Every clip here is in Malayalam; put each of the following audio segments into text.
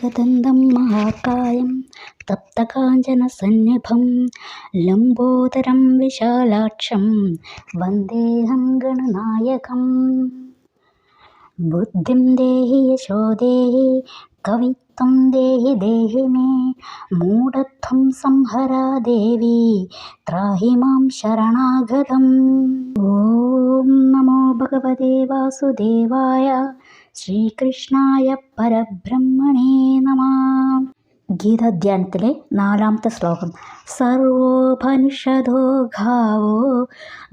एकदन्तं महाकायं तप्तकाञ्चनसन्निभं लम्बोदरं विशालाक्षं वन्देऽहं गणनायकम्। बुद्धिं देहि यशो देहि कवित्वं देहि देहि मे मूढत्वं संहरा देवी त्राहि मां शरणागतम्। ॐ नमो भगवते वासुदेवाय ശ്രീകൃഷ്ണായ പരബ്രഹ്മണേ നമഃ. ഗീതാധ്യാനത്തിലെ 4-ാമത്തെ ശ്ലോകം. സർവോപനിഷദോ ഗാവോ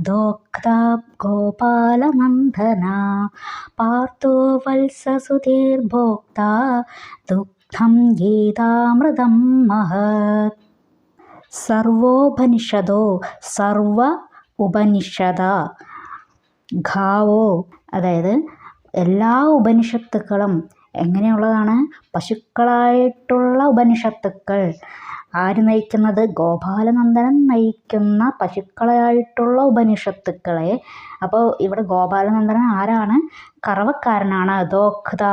ദോക്താ ഗോപാലനന്ദന പാർത്ഥോ വത്സസുധീർഭോക്താ ദുഗ്ധം ഗീതാമൃതം മഹത്. സർവോപനിഷദോ സർവ ഉപനിഷദ ഗാവോ അതായത് എല്ലാ ഉപനിഷത്തുക്കളും എങ്ങനെയുള്ളതാണ്? പശുക്കളായിട്ടുള്ള ഉപനിഷത്തുക്കൾ. ആര് നയിക്കുന്നത്? ഗോപാലനന്ദനൻ നയിക്കുന്ന പശുക്കളായിട്ടുള്ള ഉപനിഷത്തുക്കളെ. അപ്പോൾ ഇവിടെ ഗോപാലനന്ദനൻ ആരാണ്? കറവക്കാരനാണ്. ദോക്ത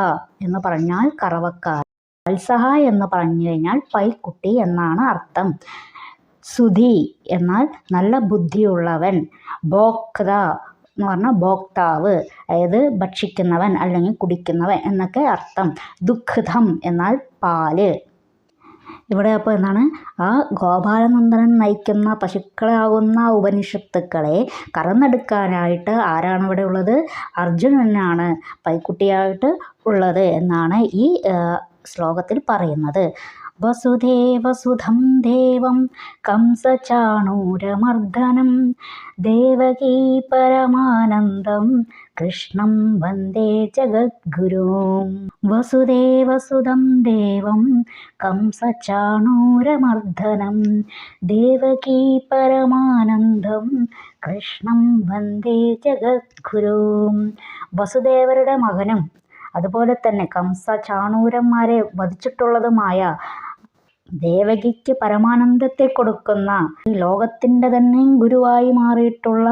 എന്ന് പറഞ്ഞാൽ കറവക്കാരൻ. വത്സഹ എന്ന് പറഞ്ഞു കഴിഞ്ഞാൽ പൈക്കുട്ടി എന്നാണ് അർത്ഥം. സുധി എന്നാൽ നല്ല ബുദ്ധിയുള്ളവൻ. ഭോക്ത എന്ന് പറഞ്ഞാൽ ഭോക്താവ്, അതായത് ഭക്ഷിക്കുന്നവൻ അല്ലെങ്കിൽ കുടിക്കുന്നവൻ എന്നൊക്കെ അർത്ഥം. ദുഗ്ധം എന്നാൽ പാല്. ഇവിടെ അപ്പോൾ എന്താണ്? ആ ഗോപാലനന്ദനൻ നയിക്കുന്ന പശുക്കളാകുന്ന ഉപനിഷത്തുക്കളെ കറന്നെടുക്കാനായിട്ട് ആരാണ് ഇവിടെ ഉള്ളത്? അർജുനനാണ് പൈക്കുട്ടിയായിട്ട് ഉള്ളത് എന്നാണ് ഈ ശ്ലോകത്തിൽ പറയുന്നത്. വസുദേവസുധം ദേവം കംസചാണൂരമർദ്ദനം ദേവകീ പരമാനന്ദം കൃഷ്ണം വന്ദേ ജഗദ്ഗുരും. വസുദേവസുധം ദേവം കംസചാണൂരമർദ്ദനം ദേവകീ പരമാനന്ദം കൃഷ്ണം വന്ദേ ജഗദ്ഗുരും. വസുദേവരുടെ മകനും അതുപോലെ തന്നെ കംസ ചാണൂരന്മാരെ വധിച്ചിട്ടുള്ളതുമായ ദേവകിക്ക് പരമാനന്ദത്തെ കൊടുക്കുന്ന ഈ ലോകത്തിൻ്റെ തന്നെ ഗുരുവായി മാറിയിട്ടുള്ള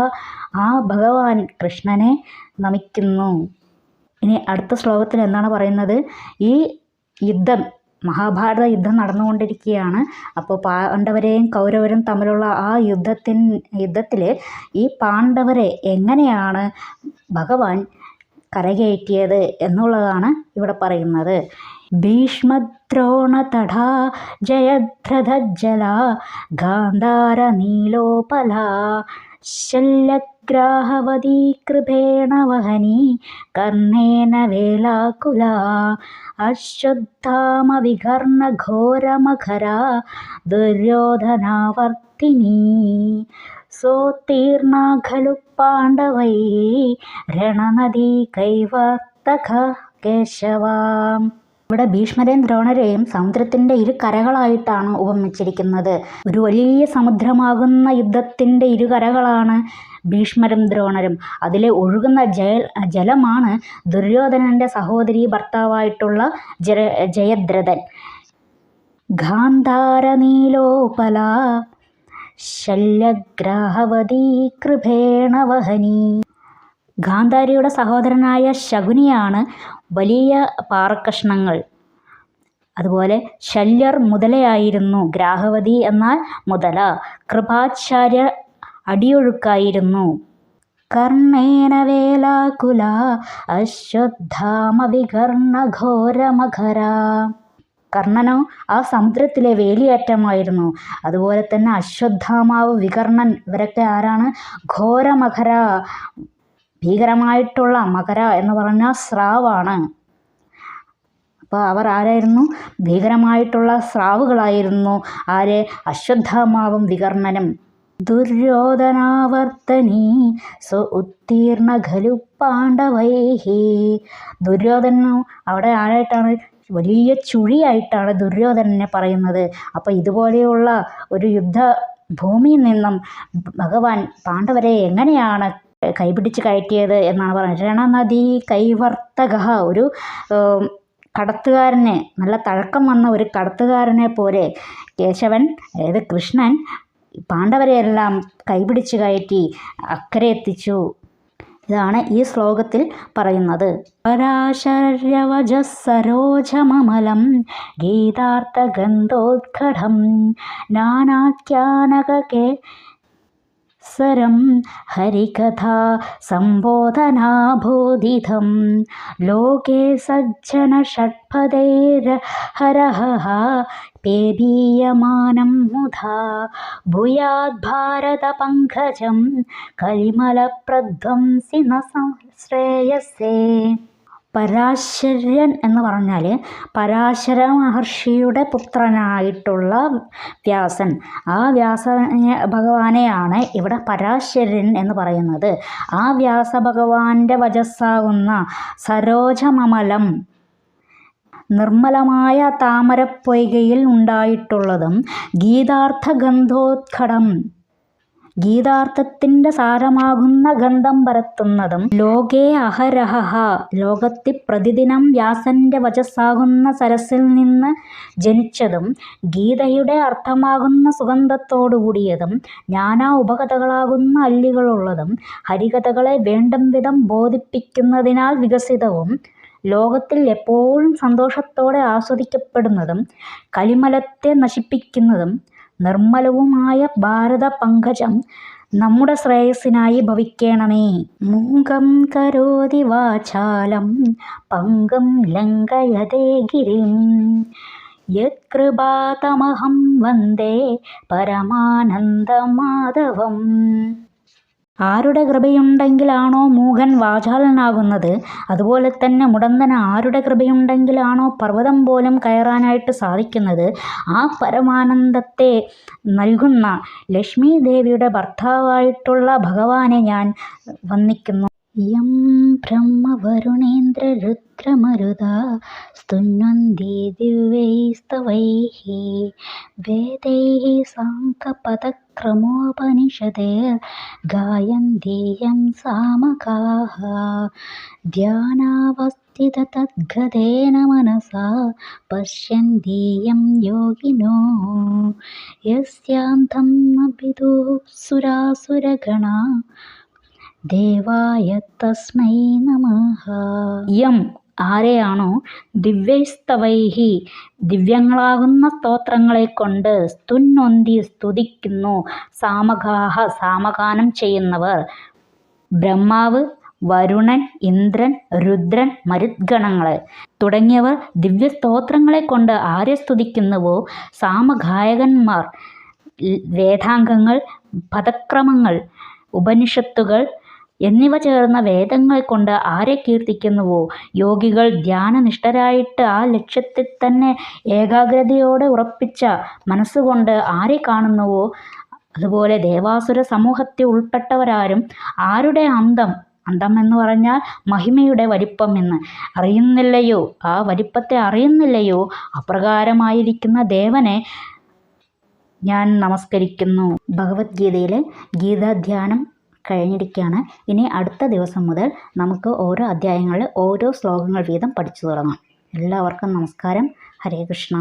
ആ ഭഗവാൻ കൃഷ്ണനെ നമിക്കുന്നു. ഇനി അടുത്ത ശ്ലോകത്തിൽ എന്താണ് പറയുന്നത്? ഈ യുദ്ധം, മഹാഭാരത യുദ്ധം നടന്നുകൊണ്ടിരിക്കുകയാണ്. അപ്പോൾ പാണ്ഡവരെയും കൗരവരും തമ്മിലുള്ള ആ യുദ്ധത്തിൽ ഈ പാണ്ഡവരെ എങ്ങനെയാണ് ഭഗവാൻ കരകയറ്റിയത് എന്നുള്ളതാണ് ഇവിടെ പറയുന്നത്. ഭീഷ്മദ്രോണതടാ ജയദ്രഥജ്ജല ഗാന്ധാര നീലോപല ശല്യഗ്രാഹവതീ കൃപേണ വഹനി കർണേന വേലാകുല അശ്വത്ഥാമ വികർണ ഘോരമഖര ദുര്യോധനാവർത്തിനി സോത്തീർണ ഖലു പാണ്ഡവൈ രണനദീ കൈവർത്തക കേശവ. ഇവിടെ ഭീഷ്മരെയും ദ്രോണരെയും സമുദ്രത്തിൻ്റെ ഇരു കരകളായിട്ടാണ് ഉപമിച്ചിരിക്കുന്നത്. ഒരു വലിയ സമുദ്രമാകുന്ന യുദ്ധത്തിൻ്റെ ഇരുകരകളാണ് ഭീഷ്മരും ദ്രോണരും. അതിലെ ഒഴുകുന്ന ജലമാണ് ദുര്യോധനൻ്റെ സഹോദരി ഭർത്താവായിട്ടുള്ള ജയദ്രഥൻ. ഗാന്ധാര നീലോപല ശല്യഗ്രാഹവതീ കൃപേണ വഹനി. ഗാന്ധാരിയുടെ സഹോദരനായ ശകുനിയാണ് വലിയ പാറക്കഷ്ണങ്ങൾ. അതുപോലെ ശല്യർ മുതലയായിരുന്നു. ഗ്രാഹവതി എന്നാൽ മുതല. കൃപാചാര്യ അടിയൊഴുക്കായിരുന്നു. കർണേന വേലാകുല അശ്വത്ഥാമ വികർണ ഘോരമഖര. കർണനോ ആ സമുദ്രത്തിലെ വേലിയേറ്റമായിരുന്നു. അതുപോലെ തന്നെ അശ്വത്ഥാമാവ്, വികർണൻ ഇവരൊക്കെ ആരാണ്? ഘോരമഖര, ഭീകരമായിട്ടുള്ള. മകര എന്ന് പറഞ്ഞാൽ സ്രാവാണ്. അപ്പോൾ അവർ ആരായിരുന്നു? ഭീകരമായിട്ടുള്ള സ്രാവുകളായിരുന്നു. ആര്? അശ്വത്ഥാമാവും വികർണനും. ദുര്യോധനാവർത്തനി സോ ഉത്തീർണ ഖലു പാണ്ഡവൈഹി. ദുര്യോധനനും അവിടെ ആരായിട്ടാണ്? വലിയ ചുഴിയായിട്ടാണ് ദുര്യോധനനെ പറയുന്നത്. അപ്പോൾ ഇതുപോലെയുള്ള ഒരു യുദ്ധ ഭൂമിയിൽ നിന്നും ഭഗവാൻ പാണ്ഡവരെ എങ്ങനെയാണ് കൈപിടിച്ച് കയറ്റിയത് എന്നാണ് പറയുന്നത്. രണനദീ കൈവർത്തക, ഒരു കടത്തുകാരനെ, നല്ല തഴക്കം വന്ന ഒരു കടത്തുകാരനെ പോലെ കേശവൻ, അതായത് കൃഷ്ണൻ, പാണ്ഡവരെയെല്ലാം കൈപിടിച്ച് കയറ്റി അക്കരെ എത്തിച്ചു ഇതാണ് ഈ ശ്ലോകത്തിൽ പറയുന്നത്. പരാശര്യവജസരോജമമലം ഗീതാർത്ഥഗന്ധോദ്ഘടം നാനാഖ്യാനകേ സരം ഹരികഥാ സംബോധനാബോധിതം ലോകേ സജ്ജന ഷഡ്പദൈർഹരഃ പേബീയമാനം മുധാ ഭൂയാദ് ഭാരത പങ്കജം കരിമലപ്രധ്വംസി ന ശ്രേയസേ. പരാശര്യൻ എന്ന് പറഞ്ഞാൽ പരാശര മഹർഷിയുടെ പുത്രനായിട്ടുള്ള വ്യാസൻ. ആ വ്യാസ ഭഗവാനെയാണ് ഇവിടെ പരാശര്യൻ എന്ന് പറയുന്നത്. ആ വ്യാസ ഭഗവാന്റെ വചസ്സാകുന്ന സരോജമമലം, നിർമ്മലമായ താമരപ്പൊയ്കയിൽ ഉണ്ടായിട്ടുള്ളതും ഗീതാർത്ഥഗന്ധോദ്ഘടം, ഗീതാർത്ഥത്തിൻ്റെ സാരമാകുന്ന ഗന്ധം പരത്തുന്നതും ലോകേ അഹരഹ, ലോകത്തിൽ പ്രതിദിനം വ്യാസന്റെ വചസ്സാകുന്ന സരസിൽ നിന്ന് ജനിച്ചതും ഗീതയുടെ അർത്ഥമാകുന്ന സുഗന്ധത്തോടുകൂടിയതും നാനാ ഉപകഥകളാകുന്ന അല്ലികളുള്ളതും ഹരികഥകളെ വേണ്ടും വിധം ബോധിപ്പിക്കുന്നതിനാൽ വികസിതവും ലോകത്തിൽ എപ്പോഴും സന്തോഷത്തോടെ ആസ്വദിക്കപ്പെടുന്നതും കലിമലത്തെ നശിപ്പിക്കുന്നതും നിർമ്മലവുമായ ഭാരത പങ്കജം നമ്മുടെ ശ്രേയസ്സിനായി ഭവിക്കണമേ. മൂകം കരോതി വാചാലം പങ്കം ലംഘയതേ ഗിരിം യത്കൃപാതമഹം വന്ദേ പരമാനന്ദമാധവം. ആരുടെ കൃപയുണ്ടെങ്കിലാണോ മൂകൻ വാചാലനാകുന്നത്, അതുപോലെ തന്നെ മുടന്തന് ആരുടെ കൃപയുണ്ടെങ്കിലാണോ പർവ്വതം പോലും കയറാനായിട്ട് സാധിക്കുന്നത്, ആ പരമാനന്ദത്തെ നൽകുന്ന ലക്ഷ്മി ദേവിയുടെ ഭർത്താവായിട്ടുള്ള ഭഗവാനെ ഞാൻ വന്ദിക്കുന്നു. യം ബ്രഹ്മവരുണേന്ദ്രരുദ്രമരുതാ സ്തുന്വന്തി ദിവ്യൈസ്തവൈഃ വേദൈഃ സാംഖ്യപദക്രമോപനിഷदैर्गायन्ति यं सामगाः ध्यानावस्थिततद्गतेन मनसा पश्यन्ति यं योगिनो यस्यान्तं न विदुः सुरासुरगणा ദേവായ തസ്മൈ നമഃ. യം ആരെയാണോ ദിവ്യസ്തവൈഹി ദിവ്യങ്ങളാകുന്ന സ്തോത്രങ്ങളെ കൊണ്ട് സ്തുന്വന്തി സ്തുതിക്കുന്നു, സാമഗാഹ സാമഗാനം ചെയ്യുന്നവർ, ബ്രഹ്മാവ്, വരുണൻ, ഇന്ദ്രൻ, രുദ്രൻ, മരുദ്ഗണങ്ങൾ തുടങ്ങിയവർ ദിവ്യസ്തോത്രങ്ങളെ കൊണ്ട് ആരെ സ്തുതിക്കുന്നുവോ, സാമഗായകന്മാർ, വേദാംഗങ്ങൾ, പദക്രമങ്ങൾ, ഉപനിഷത്തുകൾ എന്നിവ ചേർന്ന വേദങ്ങൾ കൊണ്ട് ആരെ കീർത്തിക്കുന്നുവോ, യോഗികൾ ധ്യാനനിഷ്ഠരായിട്ട് ആ ലക്ഷ്യത്തിൽ തന്നെ ഏകാഗ്രതയോടെ ഉറപ്പിച്ച മനസ്സുകൊണ്ട് ആരെ കാണുന്നുവോ, അതുപോലെ ദേവാസുര സമൂഹത്തിൽ ഉൾപ്പെട്ടവരാരും ആരുടെ അന്തം എന്ന് പറഞ്ഞാൽ മഹിമയുടെ വലിപ്പം എന്ന് അറിയുന്നില്ലയോ, ആ വലിപ്പത്തെ അറിയുന്നില്ലയോ, അപ്രകാരമായിരിക്കുന്ന ദേവനെ ഞാൻ നമസ്കരിക്കുന്നു. ഭഗവത്ഗീതയിലെ ഗീതാധ്യാനം കഴിഞ്ഞിരിക്കുകയാണ്. ഇനി അടുത്ത ദിവസം മുതൽ നമുക്ക് ഓരോ അധ്യായങ്ങളിൽ ഓരോ ശ്ലോകങ്ങൾ വീതം പഠിച്ചു തുടങ്ങാം. എല്ലാവർക്കും നമസ്കാരം. ഹരേ കൃഷ്ണ.